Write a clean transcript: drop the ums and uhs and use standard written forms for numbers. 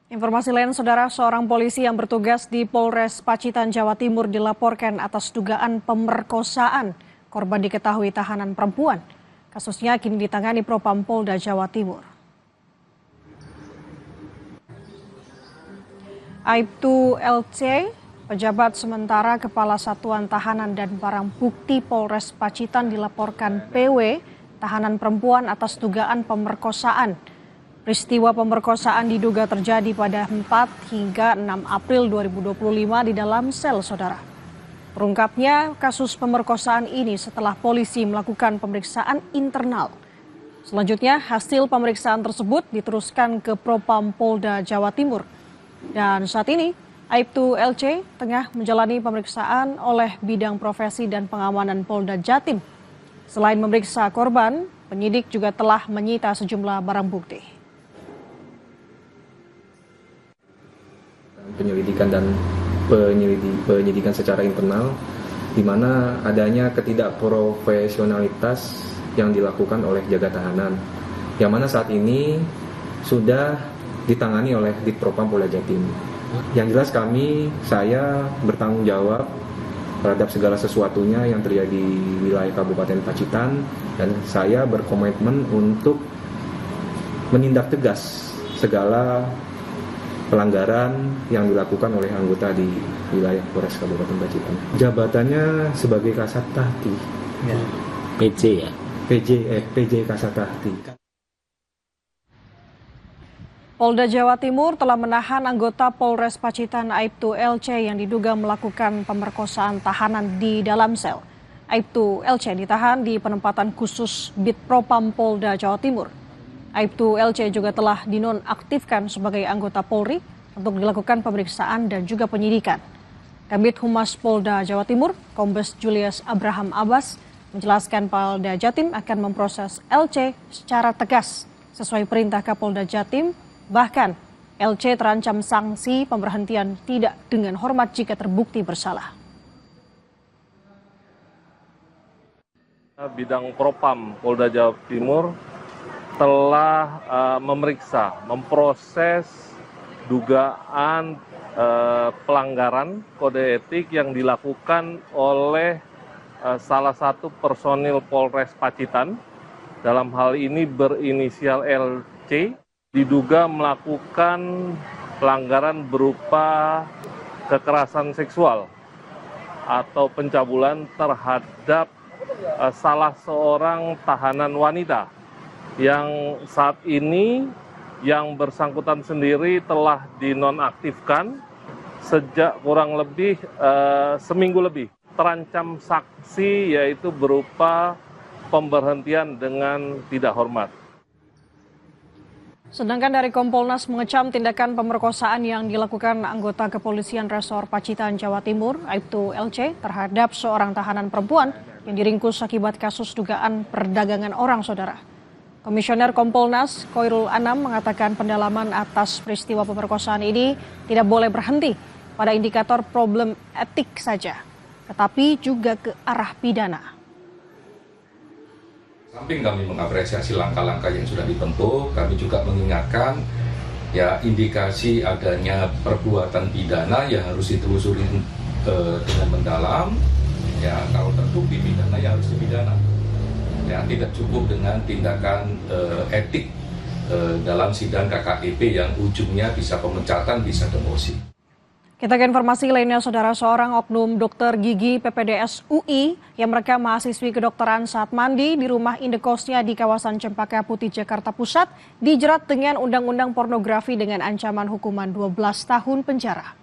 Informasi lain, saudara, seorang polisi yang bertugas di Polres Pacitan, Jawa Timur dilaporkan atas dugaan pemerkosaan. Korban diketahui tahanan perempuan. Kasusnya kini ditangani Propam Polda Jawa Timur. Aibtu LC, pejabat sementara Kepala Satuan Tahanan dan Barang Bukti Polres Pacitan dilaporkan PW, tahanan perempuan atas dugaan pemerkosaan. Peristiwa pemerkosaan diduga terjadi pada 4 hingga 6 April 2025 di dalam sel, saudara. Terungkapnya kasus pemerkosaan ini setelah polisi melakukan pemeriksaan internal. Selanjutnya hasil pemeriksaan tersebut diteruskan ke Propam Polda Jawa Timur. Dan saat ini Aibtu LC tengah menjalani pemeriksaan oleh Bidang Profesi dan Pengamanan Polda Jatim. Selain memeriksa korban, penyidik juga telah menyita sejumlah barang bukti. Penyelidikan dan penyidikan secara internal, di mana adanya ketidakprofesionalitas yang dilakukan oleh jaga tahanan, yang mana saat ini sudah ditangani oleh Ditpropam Polda Jatim. Yang jelas saya bertanggung jawab terhadap segala sesuatunya yang terjadi di wilayah Kabupaten Pacitan, dan saya berkomitmen untuk menindak tegas segala pelanggaran yang dilakukan oleh anggota di wilayah Polres Kabupaten Pacitan. Jabatannya sebagai Kasatahti. Ya. PJ ya? PJ Kasatahti. Polda Jawa Timur telah menahan anggota Polres Pacitan Aibtu LC yang diduga melakukan pemerkosaan tahanan di dalam sel. Aibtu LC ditahan di penempatan khusus Bitpropam Polda Jawa Timur. Aibtu LC juga telah dinonaktifkan sebagai anggota Polri untuk dilakukan pemeriksaan dan juga penyidikan. Kabid Humas Polda Jawa Timur, Kombes Julius Abraham Abbas, menjelaskan Polda Jatim akan memproses LC secara tegas sesuai perintah Kapolda Jatim. Bahkan LC terancam sanksi pemberhentian tidak dengan hormat jika terbukti bersalah. Bidang Propam Polda Jawa Timur telah memproses dugaan pelanggaran kode etik yang dilakukan oleh salah satu personil Polres Pacitan. Dalam hal ini berinisial LC, diduga melakukan pelanggaran berupa kekerasan seksual atau pencabulan terhadap salah seorang tahanan wanita, yang saat ini yang bersangkutan sendiri telah dinonaktifkan sejak kurang lebih seminggu lebih. Terancam sanksi yaitu berupa pemberhentian dengan tidak hormat. Sedangkan dari Kompolnas mengecam tindakan pemerkosaan yang dilakukan anggota Kepolisian Resor Pacitan, Jawa Timur, Aibtu LC, terhadap seorang tahanan perempuan yang diringkus akibat kasus dugaan perdagangan orang, saudara. Komisioner Kompolnas Khoirul Anam mengatakan pendalaman atas peristiwa pemerkosaan ini tidak boleh berhenti pada indikator problem etik saja, tetapi juga ke arah pidana. Samping kami mengapresiasi langkah-langkah yang sudah ditempuh, kami juga mengingatkan indikasi adanya perbuatan pidana yang harus ditelusuri dengan mendalam. Kalau terbukti pidana ya harus dipidana. Tidak cukup dengan tindakan etik dalam sidang KKEP yang ujungnya bisa pemecatan, bisa demosi. Kita ke informasi lainnya, saudara. Seorang oknum dokter gigi PPDS UI yang merekam mahasiswi kedokteran saat mandi di rumah indekosnya di kawasan Cempaka Putih, Jakarta Pusat dijerat dengan undang-undang pornografi dengan ancaman hukuman 12 tahun penjara.